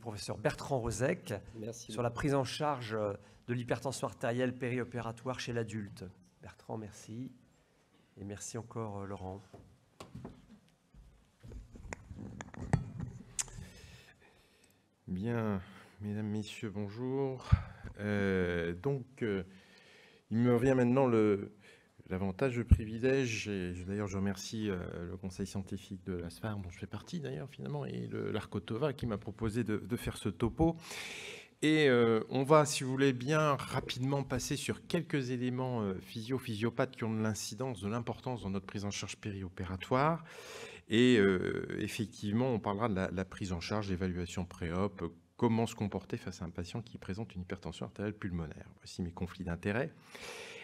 professeur Bertrand Rozek sur la prise en charge de l'hypertension artérielle périopératoire chez l'adulte. Bertrand, merci. Et merci encore, Laurent. Bien, mesdames, messieurs, bonjour. Il me revient maintenant l'avantage, le privilège, et d'ailleurs je remercie le conseil scientifique de l'ASFAR, dont je fais partie d'ailleurs finalement, et l'ARCOTOVA qui m'a proposé de faire ce topo. Et on va, si vous voulez bien, rapidement passer sur quelques éléments physiopathes qui ont de l'incidence, de l'importance dans notre prise en charge périopératoire. Et effectivement, on parlera de la prise en charge, l'évaluation pré-op, comment se comporter face à un patient qui présente une hypertension artérielle pulmonaire. Voici mes conflits d'intérêts.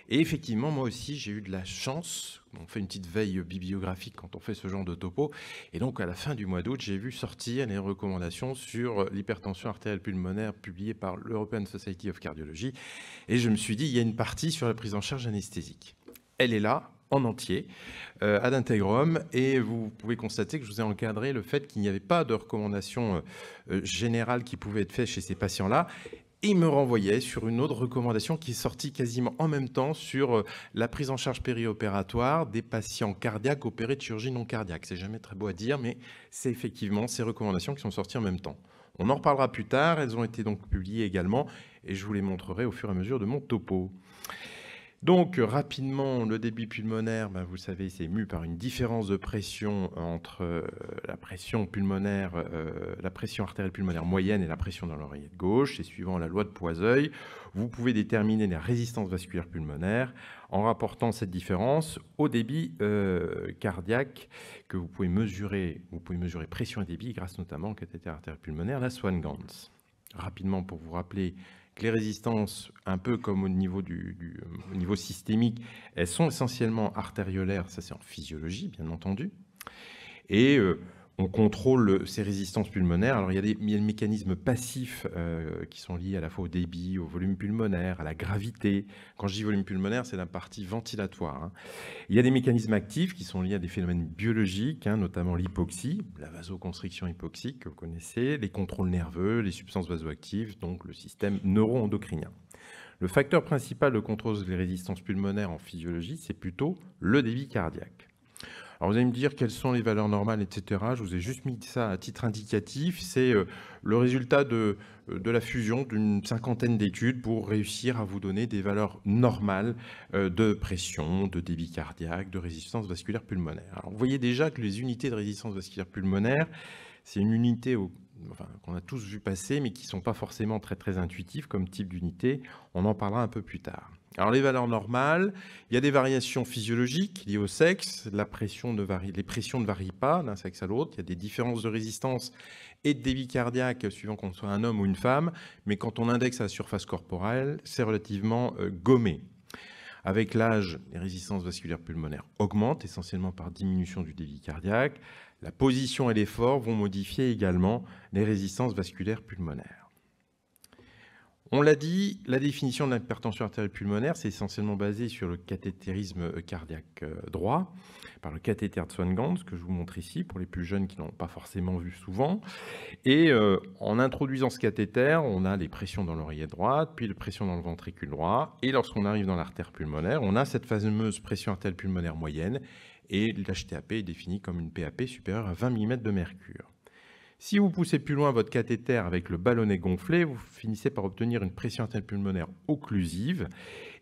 Et effectivement, moi aussi, j'ai eu de la chance. On fait une petite veille bibliographique quand on fait ce genre de topo. Et donc, à la fin du mois d'août, j'ai vu sortir les recommandations sur l'hypertension artérielle pulmonaire publiées par l'European Society of Cardiology. Et je me suis dit, il y a une partie sur la prise en charge anesthésique. Elle est là, en entier, ad integrum, et vous pouvez constater que je vous ai encadré le fait qu'il n'y avait pas de recommandations générales qui pouvaient être faites chez ces patients-là. Et il me renvoyait sur une autre recommandation qui est sortie quasiment en même temps sur la prise en charge périopératoire des patients cardiaques opérés de chirurgie non cardiaque. C'est jamais très beau à dire, mais c'est effectivement ces recommandations qui sont sorties en même temps. On en reparlera plus tard, elles ont été donc publiées également, et je vous les montrerai au fur et à mesure de mon topo. Donc, rapidement, le débit pulmonaire, vous le savez, c'est mu par une différence de pression entre la pression pulmonaire, la pression artérielle pulmonaire moyenne et la pression dans l'oreillette gauche. Et suivant la loi de Poiseuil, vous pouvez déterminer la résistance vasculaire pulmonaire en rapportant cette différence au débit cardiaque que vous pouvez mesurer. Vous pouvez mesurer pression et débit grâce notamment au cathéter artériel pulmonaire, la Swan-Ganz. Rapidement, pour vous rappeler que les résistances, un peu comme au niveau, au niveau systémique, elles sont essentiellement artériolaires, ça c'est en physiologie bien entendu, et on contrôle ces résistances pulmonaires. Alors il y a des mécanismes passifs qui sont liés à la fois au débit, au volume pulmonaire, à la gravité. Quand je dis volume pulmonaire, c'est la partie ventilatoire. Il y a des mécanismes actifs qui sont liés à des phénomènes biologiques, notamment l'hypoxie, la vasoconstriction hypoxique que vous connaissez, les contrôles nerveux, les substances vasoactives, donc le système neuro-endocrinien. Le facteur principal de contrôle des résistances pulmonaires en physiologie, c'est plutôt le débit cardiaque. Alors vous allez me dire quelles sont les valeurs normales, etc. Je vous ai juste mis ça à titre indicatif. C'est le résultat de la fusion d'une cinquantaine d'études pour réussir à vous donner des valeurs normales de pression, de débit cardiaque, de résistance vasculaire pulmonaire. Alors vous voyez déjà que les unités de résistance vasculaire pulmonaire, c'est une unité qu'on a tous vu passer, mais qui ne sont pas forcément très intuitives comme type d'unité. On en parlera un peu plus tard. Alors les valeurs normales, il y a des variations physiologiques liées au sexe, les pressions ne varient pas d'un sexe à l'autre, il y a des différences de résistance et de débit cardiaque suivant qu'on soit un homme ou une femme, mais quand on indexe la surface corporelle, c'est relativement gommé. Avec l'âge, les résistances vasculaires pulmonaires augmentent, essentiellement par diminution du débit cardiaque. La position et l'effort vont modifier également les résistances vasculaires pulmonaires. On l'a dit, la définition de l'hypertension artérielle pulmonaire, c'est essentiellement basé sur le cathétérisme cardiaque droit, par le cathéter de Swan-Ganz, que je vous montre ici, pour les plus jeunes qui n'ont pas forcément vu souvent. Et en introduisant ce cathéter, on a les pressions dans l'oreillette droite, puis les pressions dans le ventricule droit. Et lorsqu'on arrive dans l'artère pulmonaire, on a cette fameuse pression artérielle pulmonaire moyenne, et l'HTAP est défini comme une PAP supérieure à 20 mm de mercure. Si vous poussez plus loin votre cathéter avec le ballonnet gonflé, vous finissez par obtenir une pression artérielle pulmonaire occlusive.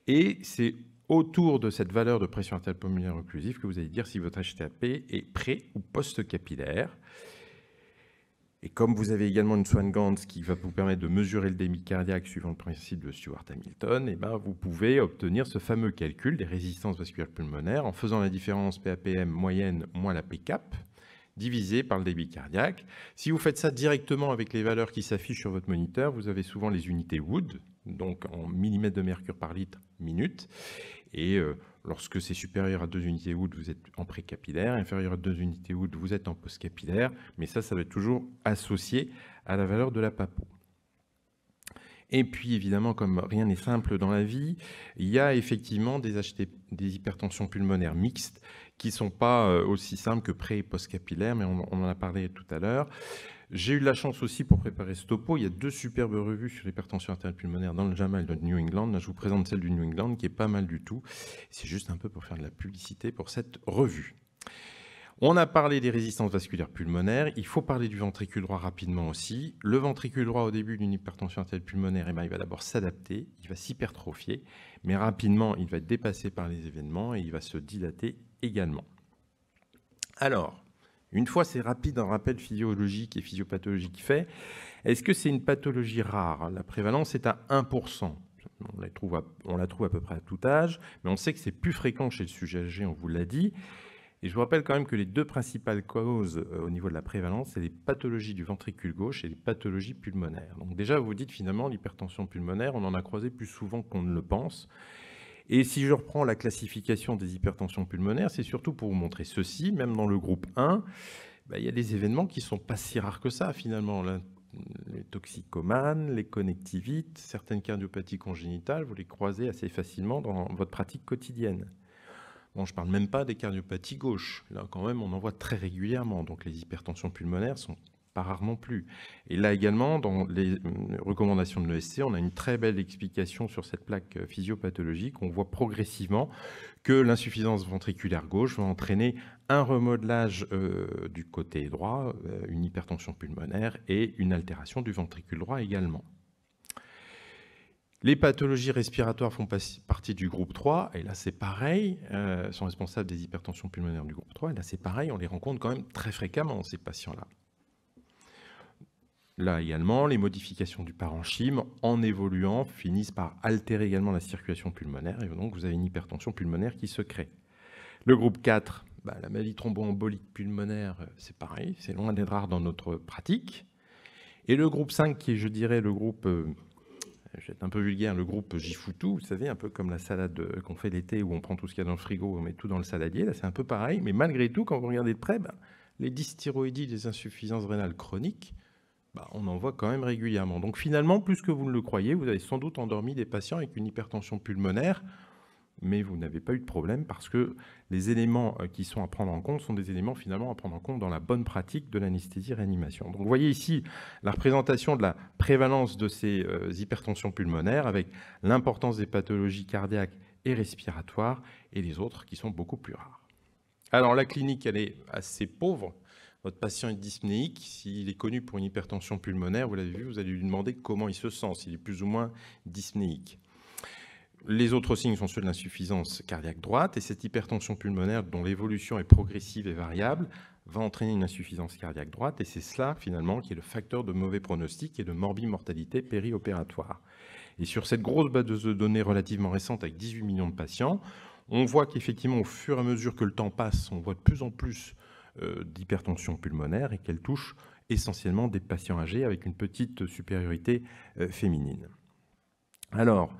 Et c'est autour de cette valeur de pression artérielle pulmonaire occlusive que vous allez dire si votre HTAP est pré- ou post-capillaire. Et comme vous avez également une Swan-Ganz qui va vous permettre de mesurer le débit cardiaque suivant le principe de Stewart-Hamilton, vous pouvez obtenir ce fameux calcul des résistances vasculaires pulmonaires en faisant la différence PAPM moyenne moins la PCAP, divisé par le débit cardiaque. Si vous faites ça directement avec les valeurs qui s'affichent sur votre moniteur, vous avez souvent les unités Wood, donc en millimètres de mercure par litre minute. Et lorsque c'est supérieur à 2 unités Wood, vous êtes en précapillaire. Inférieur à 2 unités Wood, vous êtes en postcapillaire. Mais ça va être toujours associé à la valeur de la PAPO. Et puis, évidemment, comme rien n'est simple dans la vie, il y a effectivement des hypertensions pulmonaires mixtes qui ne sont pas aussi simples que pré- et post-capillaires, mais on en a parlé tout à l'heure. J'ai eu de la chance aussi pour préparer ce topo. Il y a 2 superbes revues sur l'hypertension artérielle pulmonaire dans le JAMA et le New England. Là, je vous présente celle du New England qui est pas mal du tout. C'est juste un peu pour faire de la publicité pour cette revue. On a parlé des résistances vasculaires pulmonaires. Il faut parler du ventricule droit rapidement aussi. Le ventricule droit, au début d'une hypertension artérielle pulmonaire, il va d'abord s'adapter, il va s'hypertrophier, mais rapidement, il va être dépassé par les événements et il va se dilater également. Alors, une fois c'est rapide un rappel physiologique et physiopathologique fait, est-ce que c'est une pathologie rare? La prévalence est à 1%. On la trouve à peu près à tout âge, mais on sait que c'est plus fréquent chez le sujet âgé, on vous l'a dit. Et je vous rappelle quand même que les 2 principales causes au niveau de la prévalence, c'est les pathologies du ventricule gauche et les pathologies pulmonaires. Donc déjà, vous dites finalement, l'hypertension pulmonaire, on en a croisé plus souvent qu'on ne le pense. Et si je reprends la classification des hypertensions pulmonaires, c'est surtout pour vous montrer ceci, même dans le groupe 1, il y a des événements qui ne sont pas si rares que ça finalement. Les toxicomanes, les connectivites, certaines cardiopathies congénitales, vous les croisez assez facilement dans votre pratique quotidienne. Bon, je ne parle même pas des cardiopathies gauches. Là, quand même, on en voit très régulièrement. Donc, les hypertensions pulmonaires sont pas rarement plus. Et là également, dans les recommandations de l'ESC, on a une très belle explication sur cette plaque physiopathologique. On voit progressivement que l'insuffisance ventriculaire gauche va entraîner un remodelage du côté droit, une hypertension pulmonaire et une altération du ventricule droit également. Les pathologies respiratoires font partie du groupe 3, et là c'est pareil, sont responsables des hypertensions pulmonaires du groupe 3, et là c'est pareil, on les rencontre quand même très fréquemment, ces patients-là. Là également, les modifications du parenchyme, en évoluant, finissent par altérer également la circulation pulmonaire, et donc vous avez une hypertension pulmonaire qui se crée. Le groupe 4, la maladie thromboembolique pulmonaire, c'est pareil, c'est loin d'être rare dans notre pratique. Et le groupe 5, qui est, je dirais, le groupe... je vais être un peu vulgaire, le groupe Gifoutou, vous savez, un peu comme la salade qu'on fait l'été où on prend tout ce qu'il y a dans le frigo, on met tout dans le saladier, là c'est un peu pareil, mais malgré tout, quand vous regardez de près, les dysthyroïdies, les insuffisances rénales chroniques, on en voit quand même régulièrement. Donc finalement, plus que vous ne le croyez, vous avez sans doute endormi des patients avec une hypertension pulmonaire, mais vous n'avez pas eu de problème parce que les éléments qui sont à prendre en compte sont des éléments finalement à prendre en compte dans la bonne pratique de l'anesthésie-réanimation. Donc vous voyez ici la représentation de la prévalence de ces hypertensions pulmonaires avec l'importance des pathologies cardiaques et respiratoires et les autres qui sont beaucoup plus rares. Alors la clinique, elle est assez pauvre. Votre patient est dyspnéique. S'il est connu pour une hypertension pulmonaire, vous l'avez vu, vous allez lui demander comment il se sent, s'il est plus ou moins dyspnéique. Les autres signes sont ceux de l'insuffisance cardiaque droite, et cette hypertension pulmonaire, dont l'évolution est progressive et variable, va entraîner une insuffisance cardiaque droite, et c'est cela, finalement, qui est le facteur de mauvais pronostic et de morbimortalité périopératoire. Et sur cette grosse base de données relativement récente, avec 18 millions de patients, on voit qu'effectivement, au fur et à mesure que le temps passe, on voit de plus en plus d'hypertension pulmonaire, et qu'elle touche essentiellement des patients âgés avec une petite supériorité féminine. Alors,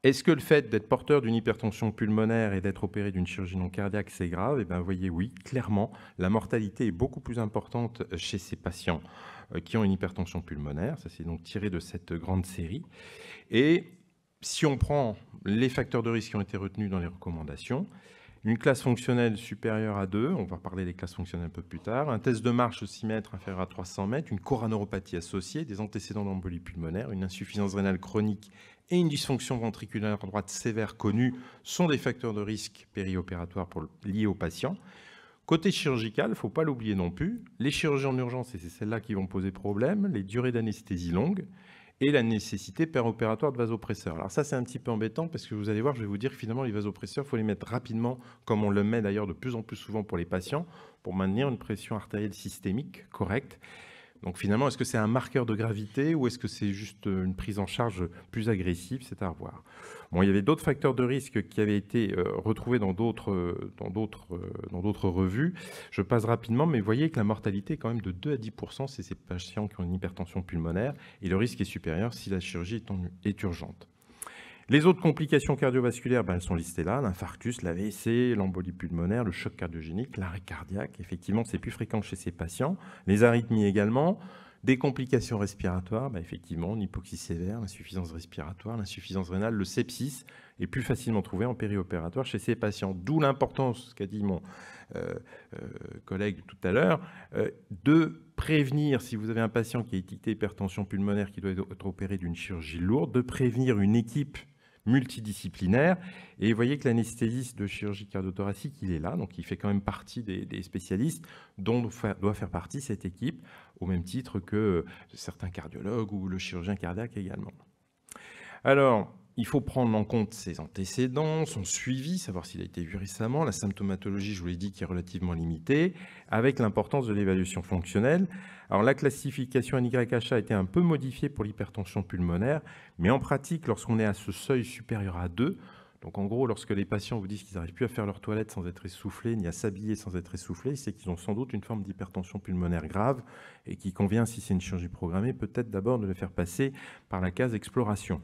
est-ce que le fait d'être porteur d'une hypertension pulmonaire et d'être opéré d'une chirurgie non cardiaque, c'est grave? Eh bien, vous voyez, oui, clairement, la mortalité est beaucoup plus importante chez ces patients qui ont une hypertension pulmonaire. Ça, c'est donc tiré de cette grande série. Et si on prend les facteurs de risque qui ont été retenus dans les recommandations, une classe fonctionnelle supérieure à 2, on va parler des classes fonctionnelles un peu plus tard, un test de marche 6 mètres inférieur à 300 mètres, une coronoropathie associée, des antécédents d'embolie pulmonaire, une insuffisance rénale chronique et une dysfonction ventriculaire droite sévère connue sont des facteurs de risque périopératoires liés aux patients. Côté chirurgical, il ne faut pas l'oublier non plus, les chirurgies en urgence, et c'est celles-là qui vont poser problème, les durées d'anesthésie longues et la nécessité péropératoire de vasopresseurs. Alors ça, c'est un petit peu embêtant parce que vous allez voir, je vais vous dire que finalement, les vasopresseurs, il faut les mettre rapidement, comme on le met d'ailleurs de plus en plus souvent pour les patients, pour maintenir une pression artérielle systémique correcte. Donc finalement, est-ce que c'est un marqueur de gravité ou est-ce que c'est juste une prise en charge plus agressive? C'est à revoir. Bon, il y avait d'autres facteurs de risque qui avaient été retrouvés dans d'autres revues. Je passe rapidement, mais vous voyez que la mortalité est quand même de 2 à 10%, c'est ces patients qui ont une hypertension pulmonaire, et le risque est supérieur si la chirurgie est urgente. Les autres complications cardiovasculaires, elles sont listées là, l'infarctus, l'AVC, l'embolie pulmonaire, le choc cardiogénique, l'arrêt cardiaque. Effectivement, c'est plus fréquent chez ces patients. Les arythmies également, Des complications respiratoires, effectivement, une hypoxie sévère, l'insuffisance respiratoire, l'insuffisance rénale, le sepsis est plus facilement trouvé en périopératoire chez ces patients. D'où l'importance, ce qu'a dit mon collègue tout à l'heure, de prévenir, si vous avez un patient qui est étiqueté hypertension pulmonaire qui doit être opéré d'une chirurgie lourde, de prévenir une équipe multidisciplinaire. Et vous voyez que l'anesthésiste de chirurgie cardio-thoracique, il est là, donc il fait quand même partie des spécialistes dont doit faire partie cette équipe, au même titre que certains cardiologues ou le chirurgien cardiaque également. Alors, il faut prendre en compte ses antécédents, son suivi, savoir s'il a été vu récemment, la symptomatologie, je vous l'ai dit, qui est relativement limitée, avec l'importance de l'évaluation fonctionnelle. Alors, la classification NYHA a été un peu modifiée pour l'hypertension pulmonaire, mais en pratique, lorsqu'on est à ce seuil supérieur à 2, donc en gros, lorsque les patients vous disent qu'ils n'arrivent plus à faire leur toilette sans être essoufflés, ni à s'habiller sans être essoufflés, c'est qu'ils ont sans doute une forme d'hypertension pulmonaire grave et qu'il convient, si c'est une chirurgie programmée, peut-être d'abord de les faire passer par la case exploration.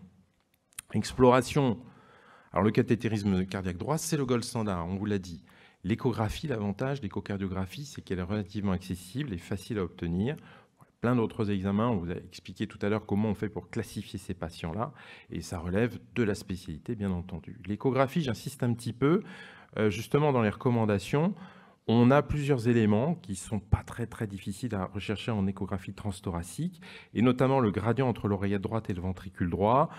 Exploration, alors le cathétérisme cardiaque droit, c'est le gold standard, on vous l'a dit. L'échographie, l'avantage de l'échocardiographie, c'est qu'elle est relativement accessible et facile à obtenir. Plein d'autres examens, on vous a expliqué tout à l'heure comment on fait pour classifier ces patients-là, et ça relève de la spécialité, bien entendu. L'échographie, j'insiste un petit peu, justement dans les recommandations, on a plusieurs éléments qui ne sont pas très difficiles à rechercher en échographie transthoracique, et notamment le gradient entre l'oreillette droite et le ventricule droit.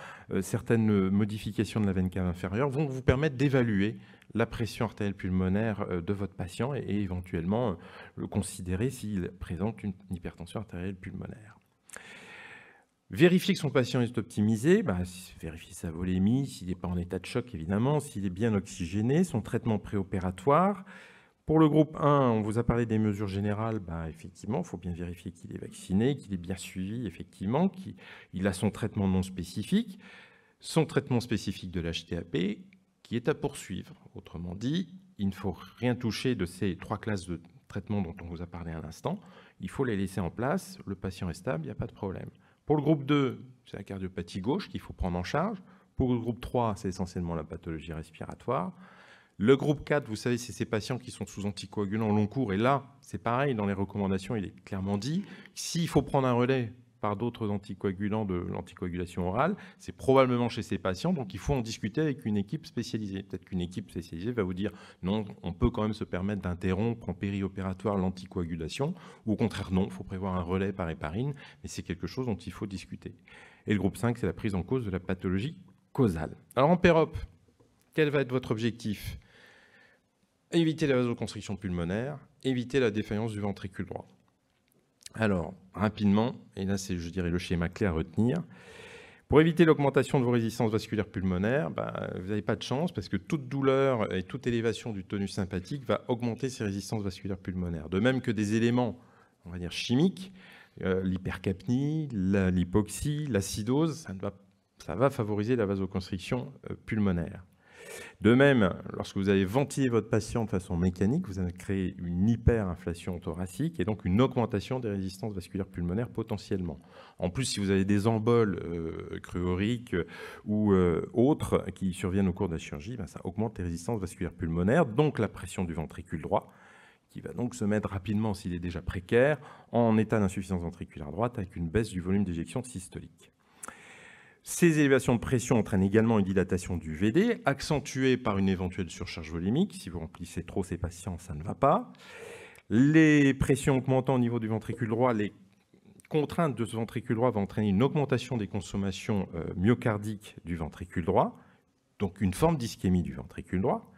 Certaines modifications de la veine cave inférieure vont vous permettre d'évaluer la pression artérielle pulmonaire de votre patient et éventuellement le considérer s'il présente une hypertension artérielle pulmonaire. Vérifier que son patient est optimisé, vérifier sa volémie, s'il n'est pas en état de choc évidemment, s'il est bien oxygéné, son traitement préopératoire. Pour le groupe 1, on vous a parlé des mesures générales. Effectivement, il faut bien vérifier qu'il est vacciné, qu'il est bien suivi, effectivement, qu'il a son traitement non spécifique, son traitement spécifique de l'HTAP, qui est à poursuivre. Autrement dit, il ne faut rien toucher de ces 3 classes de traitement dont on vous a parlé à l'instant. Il faut les laisser en place. Le patient est stable, il n'y a pas de problème. Pour le groupe 2, c'est la cardiopathie gauche qu'il faut prendre en charge. Pour le groupe 3, c'est essentiellement la pathologie respiratoire. Le groupe 4, vous savez, c'est ces patients qui sont sous anticoagulants long cours. Et là, c'est pareil, dans les recommandations, il est clairement dit, s'il faut prendre un relais par d'autres anticoagulants de l'anticoagulation orale, c'est probablement chez ces patients. Donc, il faut en discuter avec une équipe spécialisée. Peut-être qu'une équipe spécialisée va vous dire, non, on peut quand même se permettre d'interrompre en périopératoire l'anticoagulation. Ou au contraire, non, il faut prévoir un relais par héparine. Mais c'est quelque chose dont il faut discuter. Et le groupe 5, c'est la prise en cause de la pathologie causale. Alors, en pérop, quel va être votre objectif ? Éviter la vasoconstriction pulmonaire, éviter la défaillance du ventricule droit. Alors, rapidement, et là c'est, je dirais, le schéma clé à retenir, pour éviter l'augmentation de vos résistances vasculaires pulmonaires, vous n'avez pas de chance parce que toute douleur et toute élévation du tonus sympathique va augmenter ces résistances vasculaires pulmonaires. De même que des éléments, on va dire, chimiques, l'hypercapnie, l'hypoxie, l'acidose, ça va favoriser la vasoconstriction pulmonaire. De même, lorsque vous allez ventiler votre patient de façon mécanique, vous allez créer une hyperinflation thoracique et donc une augmentation des résistances vasculaires pulmonaires potentiellement. En plus, si vous avez des emboles cruoriques ou autres qui surviennent au cours de la chirurgie, ça augmente les résistances vasculaires pulmonaires, donc la pression du ventricule droit, qui va donc se mettre rapidement, s'il est déjà précaire, en état d'insuffisance ventriculaire droite avec une baisse du volume d'éjection systolique. Ces élévations de pression entraînent également une dilatation du VD, accentuée par une éventuelle surcharge volémique. Si vous remplissez trop ces patients, ça ne va pas. Les pressions augmentant au niveau du ventricule droit, les contraintes de ce ventricule droit vont entraîner une augmentation des consommations myocardiques du ventricule droit, donc une forme d'ischémie du ventricule droit.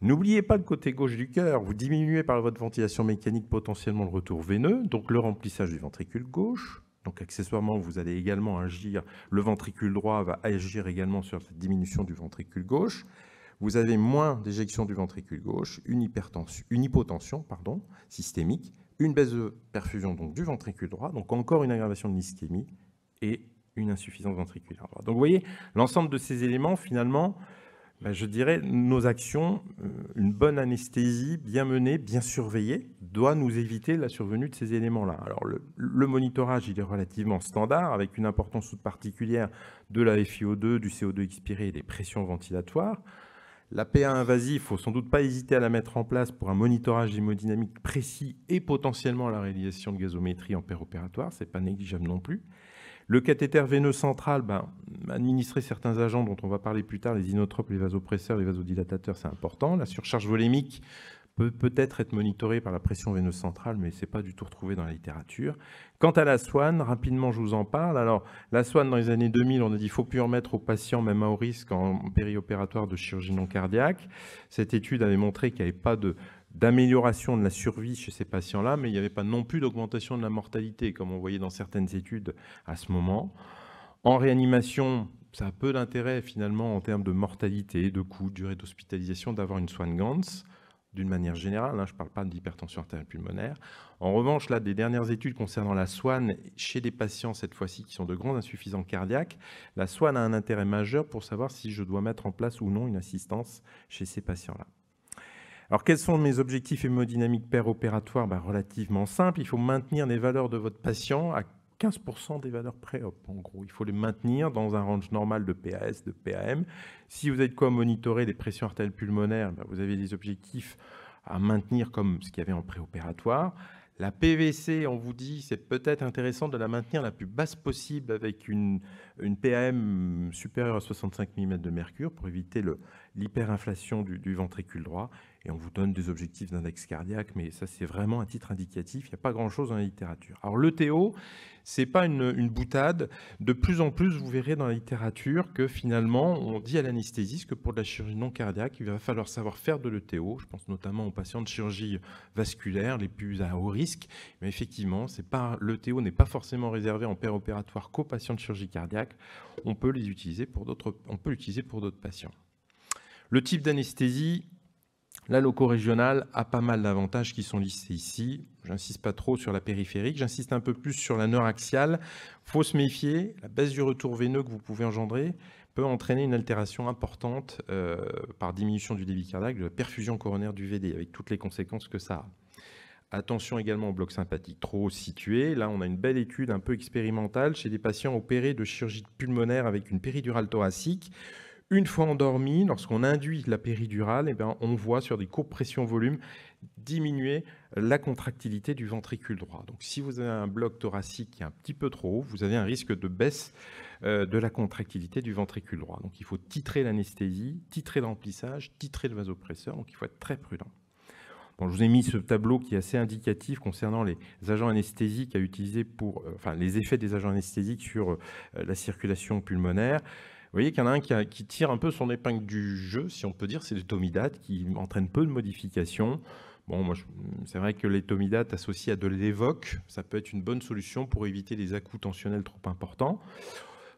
N'oubliez pas le côté gauche du cœur. Vous diminuez par votre ventilation mécanique potentiellement le retour veineux, donc le remplissage du ventricule gauche. Donc accessoirement, vous allez également agir, le ventricule droit va agir également sur cette diminution du ventricule gauche. Vous avez moins d'éjection du ventricule gauche, une hypotension systémique, une baisse de perfusion donc, du ventricule droit, donc encore une aggravation de l'ischémie et une insuffisance ventriculaire droite. Donc vous voyez, l'ensemble de ces éléments, finalement, je dirais, nos actions, une bonne anesthésie bien menée, bien surveillée, doit nous éviter la survenue de ces éléments-là. Alors, le monitorage, il est relativement standard, avec une importance toute particulière de la FiO2, du CO2 expiré et des pressions ventilatoires. La PA invasive, il ne faut sans doute pas hésiter à la mettre en place pour un monitorage hémodynamique précis et potentiellement la réalisation de gazométrie en péropératoire. Ce n'est pas négligeable non plus. Le cathéter veineux central, administrer certains agents dont on va parler plus tard, les inotropes, les vasopresseurs, les vasodilatateurs, c'est important. La surcharge volémique peut peut-être être monitorée par la pression veineuse centrale, mais ce n'est pas du tout retrouvé dans la littérature. Quant à la SWAN, rapidement, je vous en parle. Alors, la SWAN, dans les années 2000, on a dit qu'il ne faut plus en mettre aux patients, même à haut risque, en périopératoire de chirurgie non cardiaque. Cette étude avait montré qu'il n'y avait pas d'amélioration de la survie chez ces patients-là, mais il n'y avait pas non plus d'augmentation de la mortalité, comme on voyait dans certaines études à ce moment. En réanimation, ça a peu d'intérêt finalement en termes de mortalité, de coût, de durée d'hospitalisation, d'avoir une SWAN GANS, d'une manière générale, je ne parle pas d'hypertension artérielle pulmonaire. En revanche, là, des dernières études concernant la SWAN chez des patients, cette fois-ci, qui sont de grands insuffisants cardiaques, la SWAN a un intérêt majeur pour savoir si je dois mettre en place ou non une assistance chez ces patients-là. Alors, quels sont mes objectifs hémodynamiques péropératoires? Relativement simples. Il faut maintenir les valeurs de votre patient à 15% des valeurs pré-op. En gros, il faut les maintenir dans un range normal de PAS, de PAM. Si vous avez de quoi monitorer les pressions artérielles pulmonaires, vous avez des objectifs à maintenir comme ce qu'il y avait en préopératoire. La PVC, on vous dit, c'est peut-être intéressant de la maintenir la plus basse possible avec une PAM supérieure à 65 mm de mercure pour éviter l'hyperinflation du ventricule droit. Et on vous donne des objectifs d'index cardiaque, mais ça, c'est vraiment un titre indicatif. Il n'y a pas grand-chose dans la littérature. Alors, l'ETO, ce n'est pas une boutade. De plus en plus, vous verrez dans la littérature que finalement, on dit à l'anesthésiste que pour de la chirurgie non cardiaque, il va falloir savoir faire de l'ETO. Je pense notamment aux patients de chirurgie vasculaire, les plus à haut risque. Mais effectivement, l'ETO n'est pas forcément réservé en péropératoire qu'aux patients de chirurgie cardiaque. On peut l'utiliser pour d'autres patients. Le type d'anesthésie, la loco-régionale a pas mal d'avantages qui sont listés ici. Je n'insiste pas trop sur la périphérique, j'insiste un peu plus sur la neuraxiale. Il faut se méfier, la baisse du retour veineux que vous pouvez engendrer peut entraîner une altération importante par diminution du débit cardiaque, de la perfusion coronaire du VD, avec toutes les conséquences que ça a. Attention également au bloc sympathique trop situé. Là, on a une belle étude un peu expérimentale chez des patients opérés de chirurgie pulmonaire avec une péridurale thoracique. Une fois endormi, lorsqu'on induit la péridurale, on voit sur des courbes pression-volume diminuer la contractilité du ventricule droit. Donc, si vous avez un bloc thoracique qui est un petit peu trop haut, vous avez un risque de baisse de la contractilité du ventricule droit. Donc, il faut titrer l'anesthésie, titrer l'emplissage, titrer le vasopresseur. Donc, il faut être très prudent. Bon, je vous ai mis ce tableau qui est assez indicatif concernant les agents anesthésiques à utiliser les effets des agents anesthésiques sur la circulation pulmonaire. Vous voyez qu'il y en a un qui tire un peu son épingle du jeu, si on peut dire, c'est l'étomidate, qui entraîne peu de modifications. Bon, c'est vrai que l'étomidate associé à de l'évoque, ça peut être une bonne solution pour éviter les à-coups tensionnels trop importants.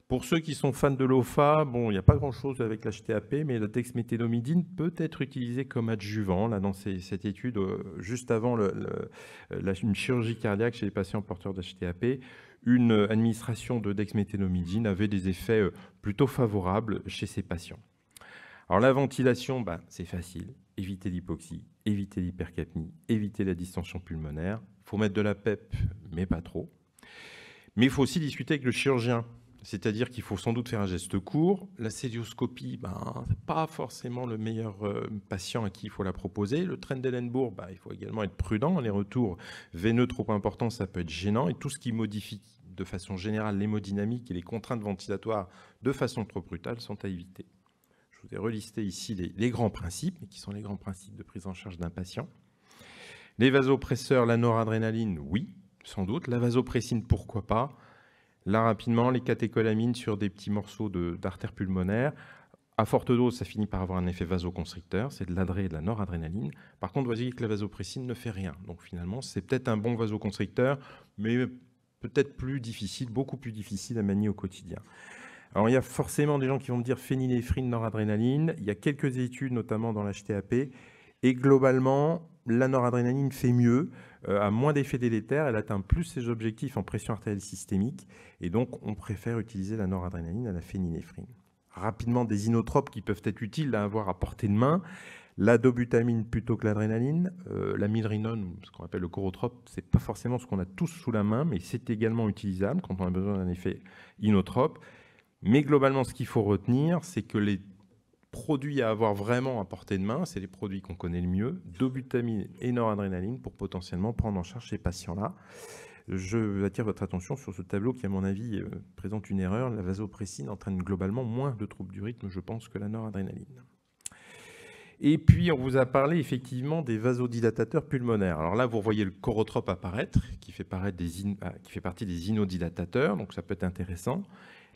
Pour ceux qui sont fans de l'OFA, il n'y a pas grand-chose avec l'HTAP, mais la dexméthénomidine peut être utilisée comme adjuvant. Là, dans cette étude, juste avant une chirurgie cardiaque chez les patients porteurs d'HTAP, une administration de dexméthénomidine avait des effets plutôt favorables chez ces patients. Alors la ventilation, c'est facile. Éviter l'hypoxie, éviter l'hypercapnie, éviter la distension pulmonaire. Il faut mettre de la PEP, mais pas trop. Mais il faut aussi discuter avec le chirurgien. C'est-à-dire qu'il faut sans doute faire un geste court. La célioscopie, ce n'est pas forcément le meilleur patient à qui il faut la proposer. Le Trendelenburg, il faut également être prudent. Les retours veineux trop importants, ça peut être gênant. Et tout ce qui modifie de façon générale l'hémodynamique et les contraintes ventilatoires de façon trop brutale sont à éviter. Je vous ai relisté ici les grands principes, mais qui sont les grands principes de prise en charge d'un patient. Les vasopresseurs, la noradrénaline, oui, sans doute. La vasopressine, pourquoi pas. Là, rapidement, les catécholamines sur des petits morceaux d'artère pulmonaire. À forte dose, ça finit par avoir un effet vasoconstricteur. C'est de l'adré et de la noradrénaline. Par contre, vous voyez que la vasopressine ne fait rien. Donc finalement, c'est peut-être un bon vasoconstricteur, mais peut-être plus difficile, beaucoup plus difficile à manier au quotidien. Alors, il y a forcément des gens qui vont me dire phényléphrine, noradrénaline. Il y a quelques études, notamment dans l'HTAP. Et globalement, la noradrénaline fait mieux, a moins d'effets délétères, elle atteint plus ses objectifs en pression artérielle systémique. Et donc, on préfère utiliser la noradrénaline à la phényléphrine. Rapidement, des inotropes qui peuvent être utiles à avoir à portée de main. La dobutamine plutôt que l'adrénaline. La milrinone, ce qu'on appelle le chorotrope, ce n'est pas forcément ce qu'on a tous sous la main, mais c'est également utilisable quand on a besoin d'un effet inotrope. Mais globalement, ce qu'il faut retenir, c'est que les produits à avoir vraiment à portée de main, c'est les produits qu'on connaît le mieux, dobutamine et noradrénaline, pour potentiellement prendre en charge ces patients-là. Je attire votre attention sur ce tableau qui, à mon avis, présente une erreur. La vasopressine entraîne globalement moins de troubles du rythme, je pense, que la noradrénaline. Et puis, on vous a parlé effectivement des vasodilatateurs pulmonaires. Alors là, vous voyez le chorotrope apparaître, qui fait partie des inodilatateurs, donc ça peut être intéressant.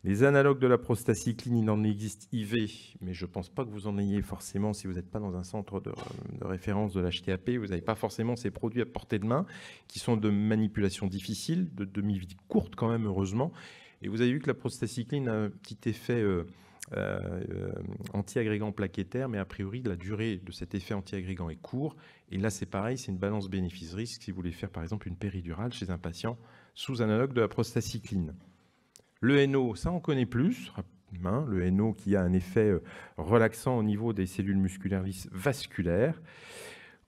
Les analogues de la prostacycline, il en existe IV, mais je ne pense pas que vous en ayez forcément si vous n'êtes pas dans un centre de référence de l'HTAP. Vous n'avez pas forcément ces produits à portée de main, qui sont de manipulation difficile, de demi-vie courte quand même, heureusement. Et vous avez vu que la prostacycline a un petit effet anti-agrégant plaquettaire, mais a priori, la durée de cet effet anti-agrégant est court. Et là, c'est pareil, c'est une balance bénéfice-risque si vous voulez faire, par exemple, une péridurale chez un patient sous analogue de la prostacycline. Le NO, ça on connaît plus, le NO qui a un effet relaxant au niveau des cellules musculaires lisses vasculaires,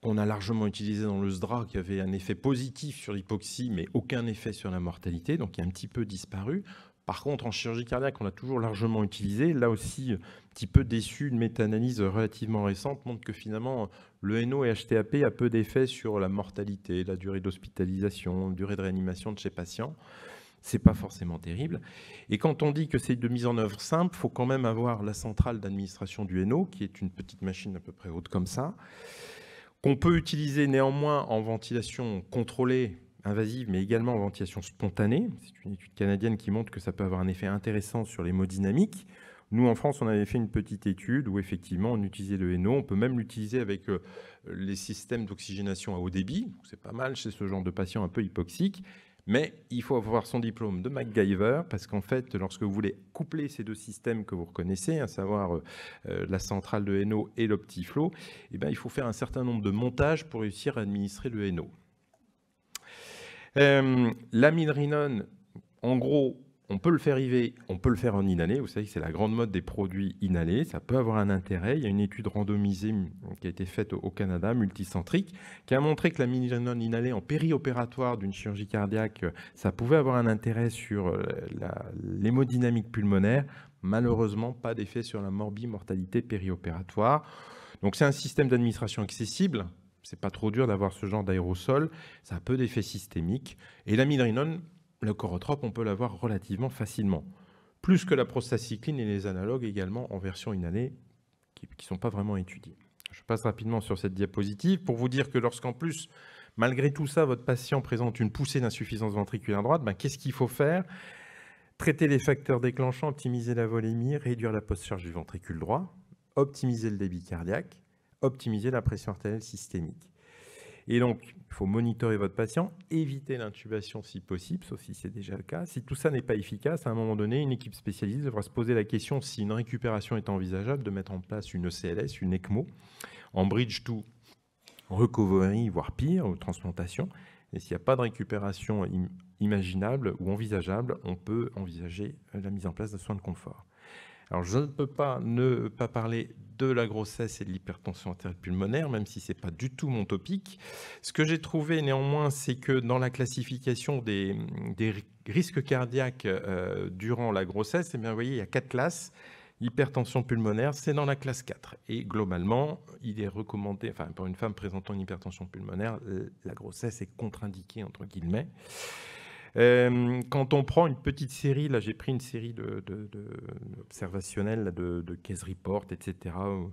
qu'on a largement utilisé dans le SDRA, qui avait un effet positif sur l'hypoxie, mais aucun effet sur la mortalité, donc il a un petit peu disparu. Par contre, en chirurgie cardiaque, on l'a toujours largement utilisé. Là aussi, un petit peu déçu, une méta-analyse relativement récente montre que finalement, le NO et HTAP a peu d'effet sur la mortalité, la durée d'hospitalisation, la durée de réanimation de ces patients. Ce n'est pas forcément terrible. Et quand on dit que c'est de mise en œuvre simple, il faut quand même avoir la centrale d'administration du NO, qui est une petite machine à peu près haute comme ça, qu'on peut utiliser néanmoins en ventilation contrôlée, invasive, mais également en ventilation spontanée. C'est une étude canadienne qui montre que ça peut avoir un effet intéressant sur l'hémodynamique. Nous, en France, on avait fait une petite étude où effectivement, on utilisait le NO. On peut même l'utiliser avec les systèmes d'oxygénation à haut débit. C'est pas mal chez ce genre de patients un peu hypoxiques. Mais il faut avoir son diplôme de MacGyver parce qu'en fait, lorsque vous voulez coupler ces deux systèmes que vous reconnaissez, à savoir la centrale de NO et l'Optiflow, eh bien, il faut faire un certain nombre de montages pour réussir à administrer le NO. L'amidrinone, en gros, on peut le faire IV, on peut le faire en inhalé. Vous savez que c'est la grande mode des produits inhalés. Ça peut avoir un intérêt. Il y a une étude randomisée qui a été faite au Canada, multicentrique, qui a montré que l'amidrinone inhalé en périopératoire d'une chirurgie cardiaque, ça pouvait avoir un intérêt sur l'hémodynamique pulmonaire. Malheureusement, pas d'effet sur la morbimortalité périopératoire. Donc c'est un système d'administration accessible. C'est pas trop dur d'avoir ce genre d'aérosol. Ça a peu d'effets systémiques. Et l'amidrinone, le chorotrope, on peut l'avoir relativement facilement. Plus que la prostacycline et les analogues également en version inhalée qui ne sont pas vraiment étudiés. Je passe rapidement sur cette diapositive pour vous dire que lorsqu'en plus, malgré tout ça, votre patient présente une poussée d'insuffisance ventriculaire droite, qu'est-ce qu'il faut faire? Traiter les facteurs déclenchants, optimiser la volémie, réduire la post-charge du ventricule droit, optimiser le débit cardiaque, optimiser la pression artérielle systémique. Et donc, il faut monitorer votre patient, éviter l'intubation si possible, sauf si c'est déjà le cas. Si tout ça n'est pas efficace, à un moment donné, une équipe spécialisée devra se poser la question si une récupération est envisageable, de mettre en place une ECLS, une ECMO, en bridge to recovery, voire pire, ou transplantation. Et s'il n'y a pas de récupération imaginable ou envisageable, on peut envisager la mise en place de soins de confort. Alors, je ne peux pas ne pas parler de la grossesse et de l'hypertension artérielle pulmonaire, même si ce n'est pas du tout mon topic. Ce que j'ai trouvé néanmoins, c'est que dans la classification des risques cardiaques durant la grossesse, eh bien, vous voyez, il y a 4 classes. Hypertension pulmonaire, c'est dans la classe 4. Et globalement, il est recommandé, enfin, pour une femme présentant une hypertension pulmonaire, la grossesse est contre-indiquée, entre guillemets. Quand on prend une petite série, là j'ai pris une série observationnelle de case report, etc. Vous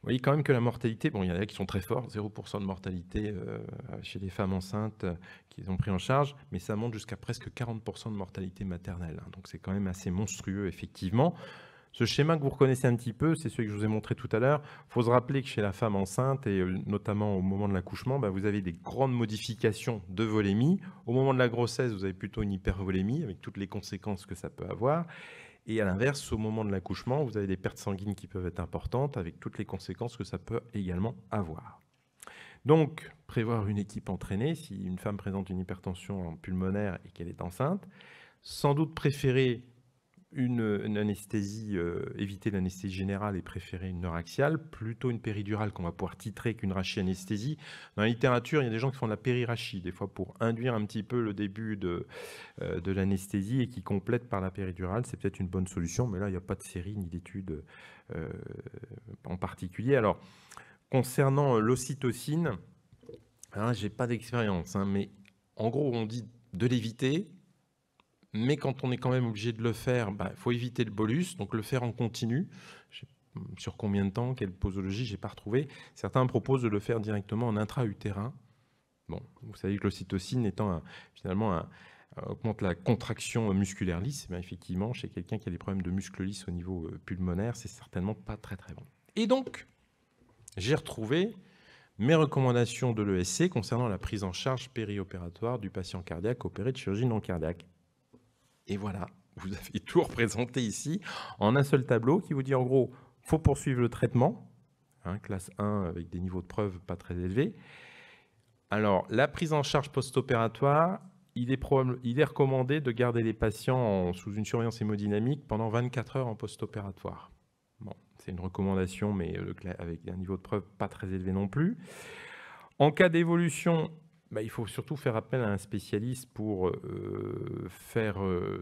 voyez quand même que la mortalité, bon, il y en a qui sont très forts, 0% de mortalité chez les femmes enceintes qu'ils ont pris en charge, mais ça monte jusqu'à presque 40% de mortalité maternelle. Donc c'est quand même assez monstrueux, effectivement. Ce schéma que vous reconnaissez un petit peu, c'est celui que je vous ai montré tout à l'heure. Il faut se rappeler que chez la femme enceinte, et notamment au moment de l'accouchement, vous avez des grandes modifications de volémie. Au moment de la grossesse, vous avez plutôt une hypervolémie, avec toutes les conséquences que ça peut avoir. Et à l'inverse, au moment de l'accouchement, vous avez des pertes sanguines qui peuvent être importantes, avec toutes les conséquences que ça peut également avoir. Donc, prévoir une équipe entraînée, si une femme présente une hypertension pulmonaire et qu'elle est enceinte, sans doute préférer une anesthésie, éviter l'anesthésie générale et préférer une neuraxiale, plutôt une péridurale qu'on va pouvoir titrer qu'une rachianesthésie. Dans la littérature, il y a des gens qui font de la périrachie, des fois pour induire un petit peu le début de l'anesthésie et qui complètent par la péridurale. C'est peut-être une bonne solution, mais là, il n'y a pas de série ni d'études en particulier. Alors, concernant l'ocytocine, hein, je n'ai pas d'expérience, hein, mais en gros, on dit de l'éviter. Mais quand on est quand même obligé de le faire, il faut éviter le bolus, donc le faire en continu. Sur combien de temps, quelle posologie, je n'ai pas retrouvé. Certains proposent de le faire directement en intra-utérin. Bon, vous savez que l'ocytocine étant finalement augmente la contraction musculaire lisse, effectivement, chez quelqu'un qui a des problèmes de muscles lisses au niveau pulmonaire, c'est certainement pas très très bon. Et donc, j'ai retrouvé mes recommandations de l'ESC concernant la prise en charge périopératoire du patient cardiaque opéré de chirurgie non cardiaque. Et voilà, vous avez tout représenté ici en un seul tableau qui vous dit en gros, il faut poursuivre le traitement, hein, classe 1 avec des niveaux de preuve pas très élevés. Alors, la prise en charge post-opératoire, il est recommandé de garder les patients sous une surveillance hémodynamique pendant 24 heures en post-opératoire. Bon, c'est une recommandation, mais avec un niveau de preuve pas très élevé non plus. En cas d'évolution, il faut surtout faire appel à un spécialiste pour faire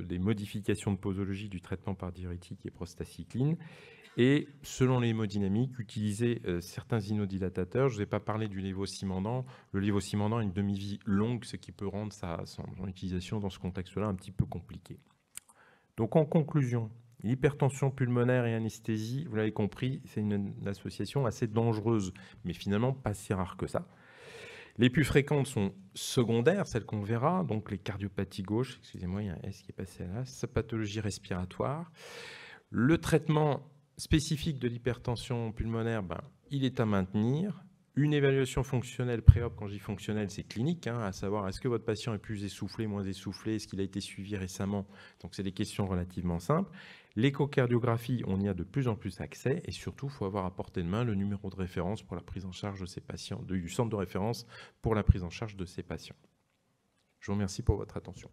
des modifications de posologie du traitement par diurétique et prostacycline. Et selon l'hémodynamique, utiliser certains inodilatateurs. Je ne vous ai pas parlé du lévocimendant. Le lévocimendant a une demi-vie longue, ce qui peut rendre son utilisation dans ce contexte-là un petit peu compliquée. Donc en conclusion, l'hypertension pulmonaire et anesthésie, vous l'avez compris, c'est une association assez dangereuse, mais finalement pas si rare que ça. Les plus fréquentes sont secondaires, celles qu'on verra, donc les cardiopathies gauches, excusez-moi, il y a un S qui est passé là, sa pathologie respiratoire. Le traitement spécifique de l'hypertension pulmonaire, il est à maintenir. Une évaluation fonctionnelle pré-op, quand je dis fonctionnelle, c'est clinique, hein, à savoir est-ce que votre patient est plus essoufflé, moins essoufflé, est-ce qu'il a été suivi récemment. Donc c'est des questions relativement simples. L'échocardiographie, on y a de plus en plus accès et surtout, il faut avoir à portée de main le numéro de référence pour la prise en charge de ces patients, du centre de référence pour la prise en charge de ces patients. Je vous remercie pour votre attention.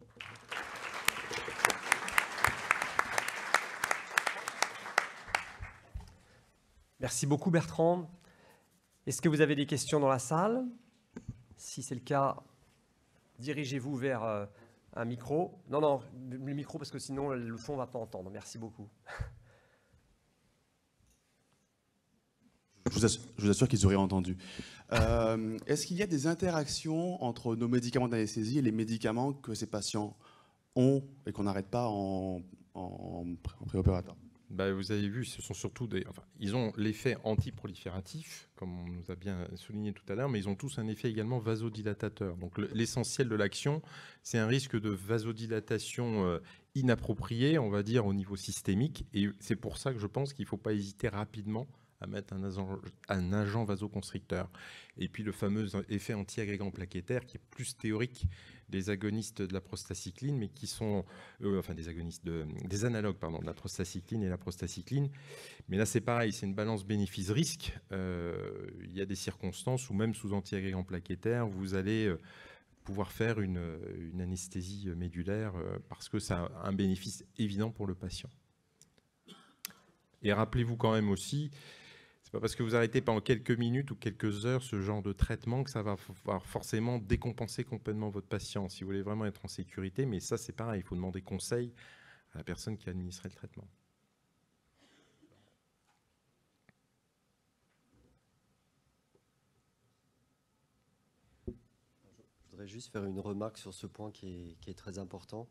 Merci beaucoup Bertrand. Est-ce que vous avez des questions dans la salle? Si c'est le cas, dirigez-vous vers un micro. Non, le micro parce que sinon le son ne va pas entendre. Merci beaucoup. Je vous assure qu'ils auraient entendu. Est-ce qu'il y a des interactions entre nos médicaments d'anesthésie et les médicaments que ces patients ont et qu'on n'arrête pas en préopératoire? Vous avez vu, ce sont surtout ils ont l'effet antiprolifératif, comme on nous a bien souligné tout à l'heure, mais ils ont tous un effet également vasodilatateur. Donc l'essentiel de l'action, c'est un risque de vasodilatation inappropriée, on va dire, au niveau systémique. Et c'est pour ça que je pense qu'il ne faut pas hésiter rapidement à mettre un agent vasoconstricteur. Et puis le fameux effet anti-agrégant plaquettaire qui est plus théorique des agonistes de la prostacycline, mais qui sont des analogues de la prostacycline et la prostacycline. Mais là c'est pareil, c'est une balance bénéfice-risque. Il y a des circonstances où même sous anti-agrégant plaquettaire, vous allez pouvoir faire une anesthésie médulaire parce que ça a un bénéfice évident pour le patient. Et rappelez-vous quand même aussi, c'est pas parce que vous arrêtez pendant quelques minutes ou quelques heures ce genre de traitement que ça va forcément décompenser complètement votre patient. Si vous voulez vraiment être en sécurité, mais ça c'est pareil, il faut demander conseil à la personne qui a administré le traitement. Je voudrais juste faire une remarque sur ce point qui est très important.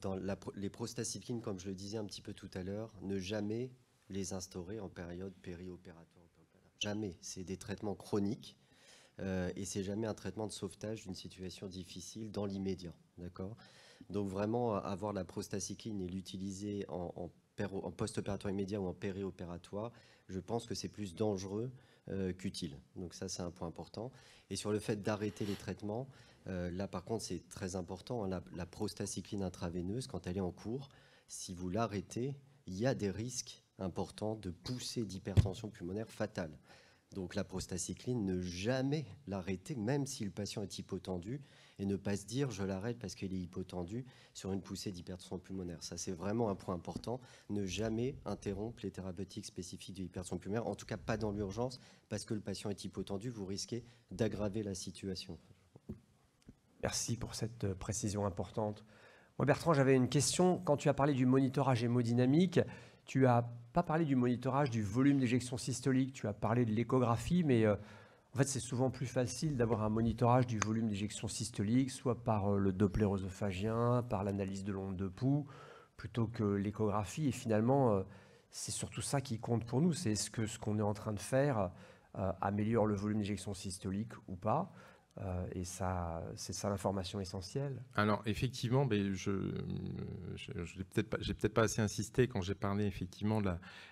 Dans les prostacyclines, comme je le disais un petit peu tout à l'heure, ne jamais les instaurer en période périopératoire. Jamais. C'est des traitements chroniques et c'est jamais un traitement de sauvetage d'une situation difficile dans l'immédiat. D'accord ? Donc vraiment, avoir la prostacycline et l'utiliser en post-opératoire immédiat ou en périopératoire, je pense que c'est plus dangereux qu'utile. Donc ça, c'est un point important. Et sur le fait d'arrêter les traitements, là, par contre, c'est très important. La prostacycline intraveineuse, quand elle est en cours, si vous l'arrêtez, il y a des risques importants de poussée d'hypertension pulmonaire fatale. Donc la prostacycline, ne jamais l'arrêter, même si le patient est hypotendu, et ne pas se dire je l'arrête parce qu'il est hypotendu sur une poussée d'hypertension pulmonaire. Ça, c'est vraiment un point important. Ne jamais interrompre les thérapeutiques spécifiques de l'hypertension pulmonaire, en tout cas pas dans l'urgence, parce que le patient est hypotendu, vous risquez d'aggraver la situation. Merci pour cette précision importante. Moi, Bertrand, j'avais une question. Quand tu as parlé du monitorage hémodynamique, tu n'as pas parlé du monitorage du volume d'éjection systolique, tu as parlé de l'échographie, mais en fait, c'est souvent plus facile d'avoir un monitorage du volume d'éjection systolique, soit par le Doppler œsophagien, par l'analyse de l'onde de pouls, plutôt que l'échographie. Et finalement, c'est surtout ça qui compte pour nous. C'est ce qu'on est en train de faire améliore le volume d'éjection systolique ou pas. Et ça, c'est ça l'information essentielle. Alors effectivement, je n'ai peut-être pas assez insisté quand j'ai parlé effectivement de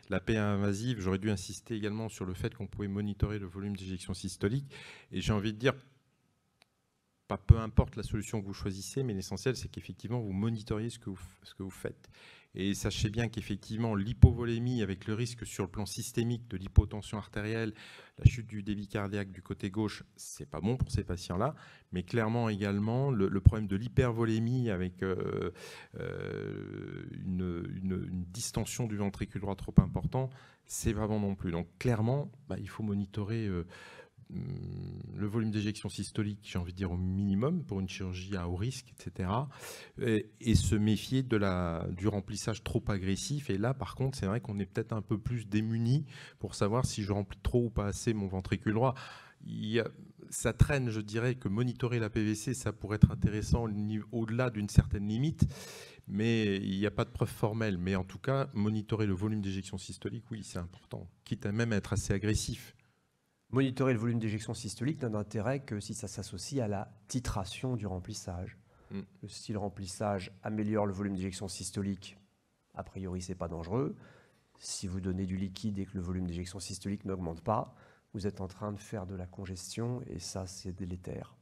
la PA invasive. J'aurais dû insister également sur le fait qu'on pouvait monitorer le volume d'éjection systolique. Et j'ai envie de dire, peu importe la solution que vous choisissez, mais l'essentiel c'est qu'effectivement vous monitoriez ce que vous faites. Et sachez bien qu'effectivement l'hypovolémie, avec le risque sur le plan systémique de l'hypotension artérielle, la chute du débit cardiaque du côté gauche, c'est pas bon pour ces patients-là. Mais clairement également le problème de l'hypervolémie avec une distension du ventricule droit trop important, c'est pas bon non plus. Donc clairement, il faut monitorer le volume d'éjection systolique, j'ai envie de dire au minimum, pour une chirurgie à haut risque, etc. Et se méfier du remplissage trop agressif. Et là, par contre, c'est vrai qu'on est peut-être un peu plus démuni pour savoir si je remplis trop ou pas assez mon ventricule droit. Ça traîne, je dirais, que monitorer la PVC, ça pourrait être intéressant au-delà d'une certaine limite, mais il n'y a pas de preuve formelle. Mais en tout cas, monitorer le volume d'éjection systolique, oui, c'est important, quitte à même être assez agressif. Monitorer le volume d'éjection systolique n'a d'intérêt que si ça s'associe à la titration du remplissage. Si le remplissage améliore le volume d'éjection systolique, a priori, ce n'est pas dangereux. Si vous donnez du liquide et que le volume d'éjection systolique n'augmente pas, vous êtes en train de faire de la congestion et ça, c'est délétère.